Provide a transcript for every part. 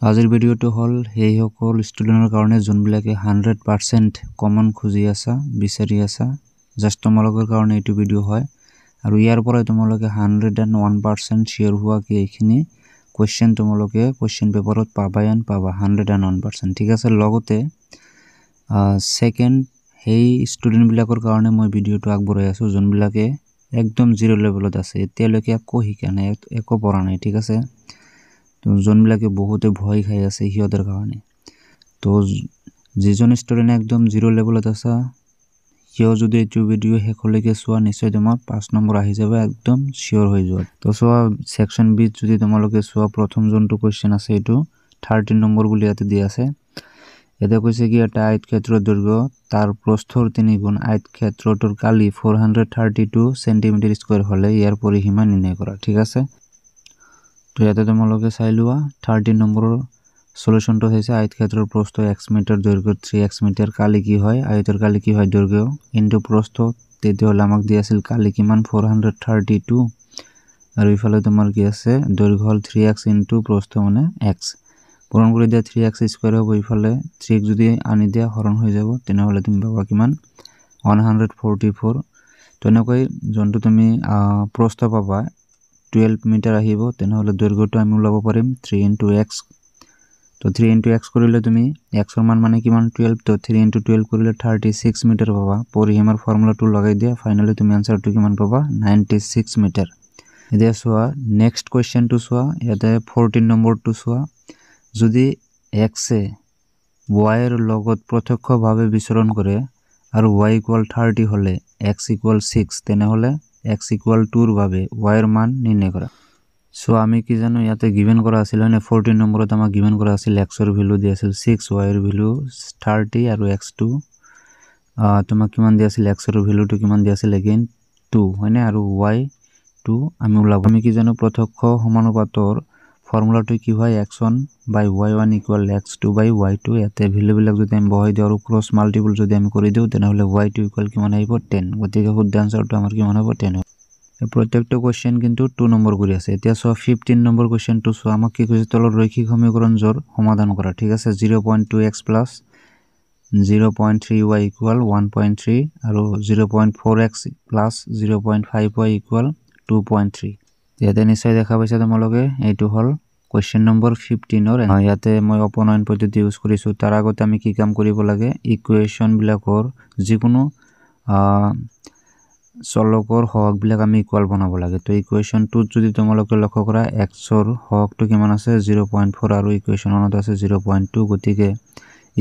আজিৰ ভিডিঅ'টো হ'ল সেই সকল ষ্টুডেণ্টৰ কাৰণে যোনবিলাকে 100% কমন খুজি আছা বিচাৰি আছা জাষ্ট তোমালোকৰ কাৰণে এইটো ভিডিঅ' হয় আৰু ইয়াৰ পৰা তোমালোকে 101% শিওৰ হোৱা কি এইখিনি কোৱেশ্চন তোমালোকে কোৱেশ্চন পেপাৰত পাবা 101% ঠিক আছে লগতে সেকেন্ড সেই ষ্টুডেণ্ট বিলাকৰ কাৰণে মই ভিডিঅ'টো আগবঢ়াই আছো যোনবিলাকে একদম জিৰ' লেভেলত আছে এতিয়ালৈকে একো শিকা নাই একো পঢ়া নাই ঠিক আছে তো যোনবিলাকে বহুতে ভয় খাই আছে হিয়তৰ কাৰণে তো যিজন ষ্টুডেন্ট একদম জিৰ' লেভেলত আছে হিয় যদি এইটো ভিডিঅ' শেষলৈকে চোৱা নিশ্চয় তোমাৰ 5 নম্বৰ আহি যাব একদম শিওৰ হৈ যোৱা তো চোৱা সেকশন বি যদি তোমালোকে চোৱা প্ৰথম যোনটো কোৱেশ্চন আছে এটো 13 নম্বৰ বুলি ইয়াতে দিয়া আছে এটা কৈছে কি এটা আয়তক্ষেত্ৰৰ দৈৰ্ঘ্য তাৰ প্ৰস্থৰ 3 গুণ আয়তক্ষেত্ৰটোৰ কালি 432 সেন্টিমিটাৰ স্কয়াৰ হলে ইয়াৰ পৰিসীমা নিৰ্ণয় কৰা ঠিক আছে তো ইয়াতে তোমালোকে চাই লোৱা 13 নম্বৰৰ সলিউশনটো হৈছে আয়তক্ষেত্ৰৰ প্ৰস্থ x মিটাৰ দৈৰ্ঘ্য 3x মিটাৰ কালি কি হয় আয়তৰ কালি কি হয় দৈৰ্ঘ্য ইনটু প্ৰস্থ তেতিয়াহলে আমাক দিয়া আছিল কালি কিমান 432 আৰু ইফালে তোমাৰ কি আছে দৈৰ্ঘ্য হল 3x ইনটু প্ৰস্থ মানে x পূৰণ কৰি দিয়া 3x স্কয়াৰ হ'ব ইফালে 3 যদি আনি দিয়া হৰণ হৈ যাব তেনেহলে তুমি পাবা কিমান 144 তেনেকৈ যোনটো তুমি প্ৰস্থ পাবা 12 মিটাৰ আহিব তেনেহলে দৈৰ্ঘ্যটো আমি উলাব পাৰিম 3 * x তো 3 * x কৰিলে তুমি x ৰ মান মানে কিমান 12 তো 3 * 12 কৰিলে 36 মিটাৰ পাবা পৰিসীমাৰ ফৰ্মুলাটো লগাই দিয়া ফাইনালি তুমি আনসাৰটো কিমান পাবা 96 মিটাৰ এতিয়া চোৱা নেক্সট কোৱেশ্চনটো চোৱা ইয়াতে 14 নম্বৰটো চোৱা যদি x এ y এর লগত প্রত্যক্ষভাবে বিচরণ করে আর y = 30 হলে x = 6 তেনেহলে x = 2 এর ভাবে y এর মান নির্ণয় করা সো আমি কি জানো ইয়াতে গিভেন করা আছিল মানে 14 নম্বরত আমাক গিভেন করা আছিল x এর ভ্যালু দিয়া আছিল 6 y এর ভ্যালু 30 আৰু x2 তোমাক কিমান দিয়া আছিল x এৰ ভ্যালুটো কিমান দিয়া আছিল अगेन 2 হয়নে আৰু y2 আমি উলাব আমি কি জানো প্ৰত্যক্ষ সমানুপাতৰ ফর্মুলাটো কি হয় x1 / y1 = x2 / y2 ইয়াতে ভ্যালু বিলাক যদি আমি বহাই দিও আৰু ক্ৰস মাল্টিপল যদি আমি কৰি দিও তেনেহলে y2 = কিমান আহিব 10 গতিকে শুদ্ধ আনসাৰটো আমাৰ কিমান হ'ব 10 এই প্ৰত্যেকটো কোৱেশ্চন কিন্তু 2 নম্বৰ কৰি আছে এতিয়া সো 15 নম্বৰ কোৱেশ্চনটো সো আমাক কি কৈছে তলৰ ৰৈখিক সমীকৰণ জোৰ সমাধান কৰা ঠিক আছে 0.2x + 0.3y = 1.3 আৰু 0.4x + 0.5y = 2.3 ইয়াতে নিশ্চয় দেখা পাইছা তোমালোকে এইটো হল কোৱেশ্চন নম্বৰ 15 ৰ ইয়াতে মই অপনয়ন পদ্ধতি ইউজ কৰিছো তাৰ আগতে আমি কি কাম কৰিব লাগে ইকুৱেশন বিলাকৰ যিকোনো চলকৰ হক বিলাক আমি ইকুয়াল বনাব লাগে তো ইকুৱেশন 2 যদি তোমালোকে লক্ষ্য কৰা x ৰ হকটো কিমান আছে 0.4 আৰু ইকুৱেশন 1 আছে 0.2 গতিকে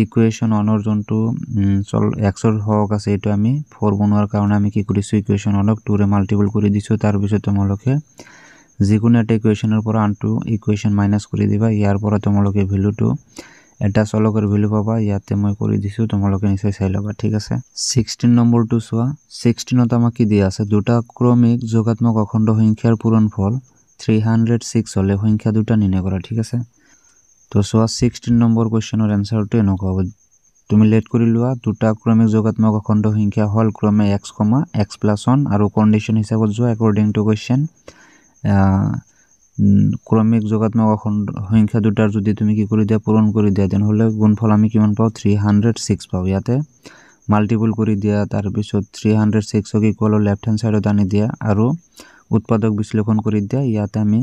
ইকুৱেশন 1 ৰ যোনটো x ৰ হক আছে এটো আমি 4 বনোৱাৰ কাৰণে আমি কি কৰিছো ইকুৱেশন 1 ক 2 ৰে মাল্টিপল কৰি দিছো তাৰ পিছত তোমালোকে যিকোনো এটা ইকুৱেশনৰ পৰা আনটো ইকুৱেশন মাইনাস কৰি দিবা ইয়াৰ পৰা তোমালোকে ভ্যালুটো এটা চলকৰ ভ্যালু পাবা ইয়াতে মই কৰি দিছো তোমালোকে নিশ্চয় চাই লবা ঠিক আছে 16 নম্বৰটো চোৱা 16ত আমাক কি দিয়া আছে দুটা ক্ৰমিক যোগাত্মক অখণ্ড সংখ্যাৰ পূৰণফল 306 হলে সংখ্যা দুটা নিৰ্ণয় কৰা ঠিক আছে তো চোৱা 16 নম্বৰ কোৱেশ্চনৰ আনসাৰটো এনেকুৱা হ'ব তুমি লেট কৰি লোৱা দুটা ক্ৰমিক যোগাত্মক অখণ্ড সংখ্যা হল ক্ৰমে x, x + 1 আৰু কন্ডিশন হিচাপত যোৱা অ্যাকৰ্ডিং টু কোৱেশ্চন ক্ৰমিক যোগাত্মক অখণ্ড সংখ্যা দুটাৰ যদি তুমি কি কৰি দিয়া পূৰণ কৰি দিয়া তেনেহলে গুণফল আমি কিমান পাও 306 পাও ইয়াতে মাল্টিপল কৰি দিয়া তাৰ পিছত 306 ক ইকুয়াল লেফট হ্যান্ড সাইডত আনি দিয়া আৰু উৎপাদক বিশ্লেষণ কৰি দিয়া ইয়াতে আমি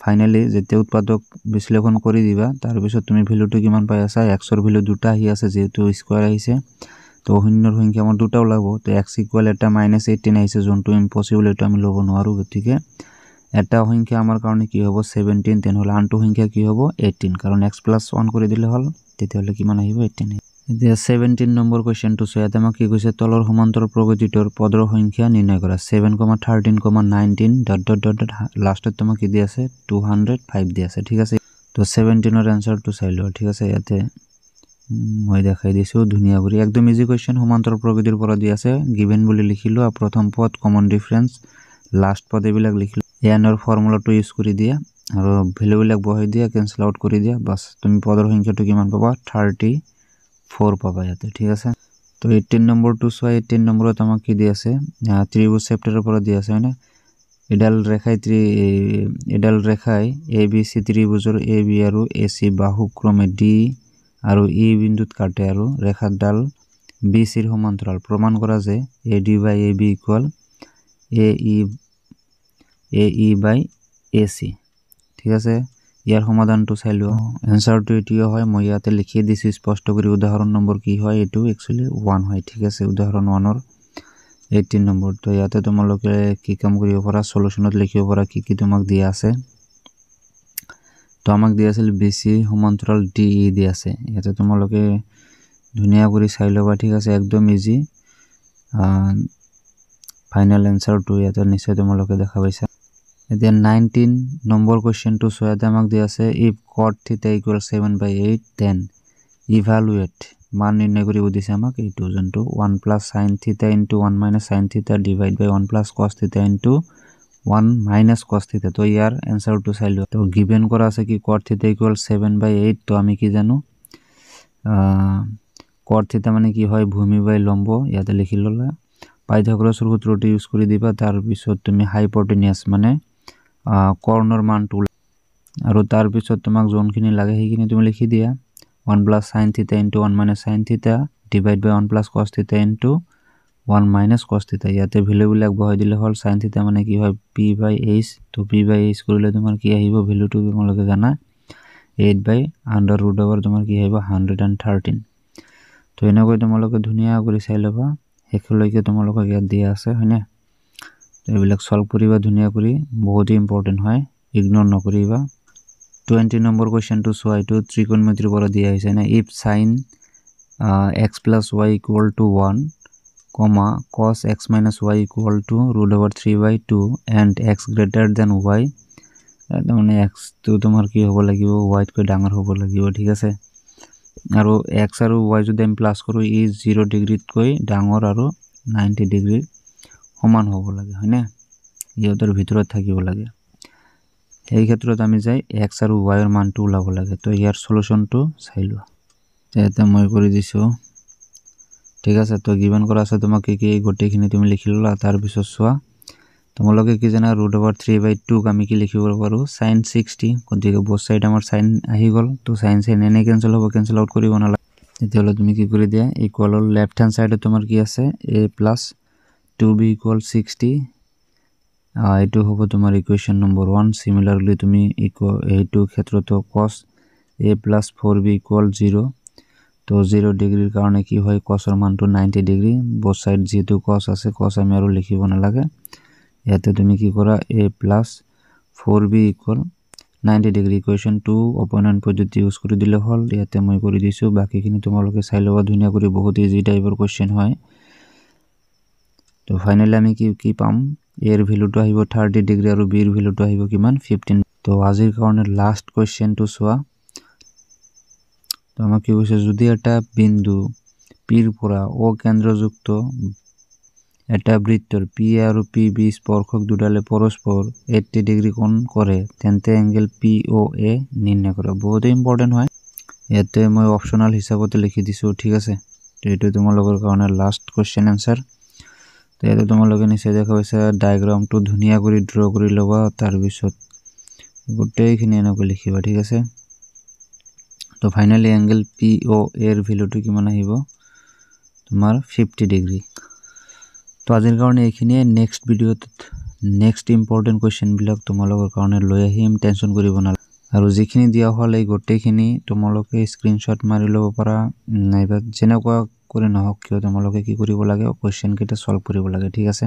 ফাইনালি যেতে উৎপাদক বিশ্লেষণ কৰি দিবা তাৰ পিছত তুমি ভ্যালুটো কিমান পাই আছা x ৰ ভ্যালু দুটা আহি আছে যেহেতু স্কয়াৰ আহিছে তো শূন্যৰ সংখ্যা আমাৰ দুটা ওলাব তো x = এটা -18 আহিছে যোনটো ইম্পসিবল এটা আমি লব নোৱাৰো গতিকে এটা সংখ্যা আমাৰ কাৰণে কি হ'ব 17 তেনেহলে আনটো সংখ্যা কি হ'ব 18 কাৰণ x + 1 কৰি দিলে হল তেতিয়াহলে কিমান আহিব 18 এতিয়া 17 নম্বৰ কোৱেশ্চনটো ইয়াতে আমাক কি কৈছে তলৰ সমান্তৰাল প্ৰগতিটোৰ পদৰ সংখ্যা নিৰ্ণয় কৰা 7,13,19 ... লাষ্টত তোমাক কি দি আছে 205 দি আছে ঠিক আছে তো 17 ৰ আনসাৰটো চাই লোৱা ঠিক আছে ইয়াতে মই দেখাই দিছো ধুনিয়া কৰি একদম ইজি কোৱেশ্চন সমান্তৰাল প্ৰগতিৰ পৰা দি আছে গিভেন বুলি লিখিলো আৰু প্ৰথম পদ কমন ডিফাৰেন্স লাষ্ট পদ এবিলাক লিখিলো n ৰ ফৰ্মুলাটো ইউজ কৰি দিয়া আৰু ভ্যালু বিলাক বহাই দিয়া ক্যান্সেল আউট কৰি দিয়া বাস তুমি পদৰ সংখ্যাটো কিমান পাবা 34 পাবা ইয়াতে ঠিক আছে তো 18 নম্বৰটো চোৱা 18 নম্বৰত আমাক কি দি আছে ত্ৰিভুজ চেপ্টাৰৰ পৰা দি আছে হয়নে এডাল ৰেখাই ABC ত্ৰিভুজৰ AB আৰু AC বাহু ক্ৰমে D আৰু E বিন্দুত কাটে আৰু ৰেখাডাল BC ৰ সমান্তৰাল প্ৰমাণ কৰা যে AD by AB equal AE by AC ঠিক আছে ইয়াৰ সমাধানটো চাই লও এনসাৰটো এটিও হয় মই ইয়াতে লিখি দিছি স্পষ্ট কৰি উদাহৰণ নম্বৰ কি হয় এটো एक्चुअली 1 হয় ঠিক আছে উদাহৰণ 1 ৰ 18 নম্বৰ তো ইয়াতে তোমালোকে কি কাম কৰিব পাৰা সলিউশনত লিখিব পাৰা কি তোমাক দিয়া আছে তো আমাক দিয়া আছিল BC সমান্তৰাল DE দিয়া আছে ইয়াতে তোমালোকে ধুনিয়া কৰি চাই লবা ঠিক আছে একদম ইজি ফাইনাল এনসাৰটো ইয়াতে নিশ্চয় তোমালোকে দেখা পাইছা এতিয়া 19 নম্বৰ কোৱেশ্চনটো সোয়াতে আমাক দিয়া আছে if cot theta equals 7/8 then evaluate মান নিৰ্ণয় কৰিব দিছে আমাক এইটো জন্তু 1 plus sin theta into 1 minus sin theta divide by 1 plus cos theta into 1 minus cos theta তো ইয়াৰ এনসাৰটো চাই লও তো গিভেন কৰা আছে কি cot theta equals 7/8 তো আমি কি জানো cot theta মানে কি হয় ভূমি বাই লম্ব ইয়াতে লিখি ললা পাইথাগোরাস সূত্ৰটো ইউজ কৰি দিবা তাৰ পিছত তুমি হাইপোটেনিয়াস মানে কৰ্ণৰ মানটো আৰু তাৰ পিছত তোমাক জোনখিনি লাগে সেইখিনি তুমি লিখি দিয়া 1 plus sin theta into 1 minus sin theta divide by 1 plus cos theta into 1 minus cos theta ইয়াতে ভ্যালু বিলাক বহাই দিলে হল sin theta মানে কি হয় p by h তো p by h কৰিলে তোমাৰ কি আহিব ভ্যালুটো তোমালোকে জানা 8 by under root over তোমাৰ কি আহিব 113 তো এনেকৈ তোমালোকে ধুনিয়া কৰি চাই লবা হেকলৈকে তোমালোকক ইয়াত দিয়া আছে হয়নে তো এইবিলাক সলভ কৰিবা ধুনিয়া কৰি বহুত ইম্পৰ্টেন্ট হয় ইগনোৰ নকৰিবা 20 নম্বৰ কোৱেশ্চনটো সোয়াইটো ত্ৰিকোণমিতিৰ পৰা দিয়া হৈছে না if sin x plus y equal to 1 comma cos x minus y equal to root over 3/2 and x greater than y মানে x তো তোমাৰ কি হ'ব লাগিব y তকৈ ডাঙৰ হ'ব লাগিব ঠিক আছে আৰু x আৰু y যদি আমি প্লাস কৰো ই 0 ডিগ্ৰীতকৈ ডাঙৰ আৰু 90 ডিগ্ৰী সমান হ'ব লাগে হয়নে ইহঁতৰ ভিতৰত থাকিব লাগে এই ক্ষেত্ৰত আমি যাই x আৰু y ৰ মানটো উলাব লাগে তো ইয়াৰ সলিউশনটো চাই লোৱা এটা মই কৰি দিছো ঠিক আছে তো গিভেন কৰা আছে তোমাক কি গোটেইখিনি তুমি লিখি ললা তাৰ পিছত সোয়া তোমালোকে কি জানা root over 3/2 আমি কি লিখিব পাৰো sin 60 গতিকে both side আমাৰ sin আহি গল তো sin এনে ক্যান্সেল হ'ব ক্যান্সেল আউট কৰিব না এতিয়ালে তুমি কি কৰি দিয়া ইকুয়াল লেফট হ্যান্ড সাইডে তোমাৰ কি আছে a plus 2b equal 60 এইটো হ'ব তোমাৰ ইকুৱেশন নম্বৰ 1 সিমিলাৰলি তুমি এইটো ক্ষেত্ৰটো cos a plus 4b equal 0 তো 0 ডিগ্ৰীৰ কাৰণে কি হয় cos ৰ মানটো 90 ডিগ্ৰী both side যেটো cos আছে cos আমি আৰু লিখিব না লাগে ইয়াতে তুমি কি কৰা a plus 4b equal 90 degree equation 2 অপোনেন্ট পদ্ধতি ইউজ কৰি দিলে হল ইয়াতে মই কৰি দিছো বাকিখিনি তোমালোকে চাই লবা ধুনিয়া কৰি বহুত ইজি টাইপৰ কোৱেশ্চন হয় তো ফাইনালি আমি কি পাম এৰ ভ্যালুটো আহিব 30 ডিগ্ৰী আৰু b এৰ ভ্যালুটো আহিব কিমান 15 তো আজিৰ কাৰণে লাস্ট কোৱেশ্চনটো সোয়া তো আমাক কি কৈছে যদি এটা বিন্দু p ৰ পৰা o কেন্দ্ৰযুক্ত এটা বৃত্তৰ p আৰু pb স্পৰ্শক দুডালে পৰস্পৰ 80 ডিগ্ৰী কোণ কৰে তেন্তে এংগল POA নিৰ্ণয় কৰা বহুত ইম্পৰ্টেন্ট হয় ইয়াতে মই অপচনাল হিচাপতে লিখি দিছো ঠিক আছে তো এটো তোমালোকৰ কাৰণে লাস্ট কোৱেশ্চন আনসাৰ তো ইয়াতে তোমালোকে নিচে দেখা পাইছা ডায়াগ্ৰামটো ধুনিয়া কৰি ড্ৰ কৰি লবা তাৰ পিছত গোটেইখিনি এনেকৈ লিখিবা ঠিক আছে তো ফাইনালি এংগল POA এর ভ্যালুটো কিমান আহিব তোমাৰ 50 ডিগ্ৰী তো আজিৰ কাৰণে এইখিনিয়ে নেক্সট ভিডিওত নেক্সট ইম্পৰ্টেন্ট কোৱেশ্চন বিলাক তোমালোকৰ কাৰণে লৈ আহিম টেনচন কৰিব না আৰু যিখিনি দিয়া হল এই গোটেইখিনি তোমালোকে স্ক্ৰিনশ্বট মাৰি লব পাৰা নাইবা যেনেকুৱা কৰি নহওক কিয় তোমালোকে কি কৰিব লাগে কোৱেশ্চন কেইটা সলভ কৰিব লাগে ঠিক আছে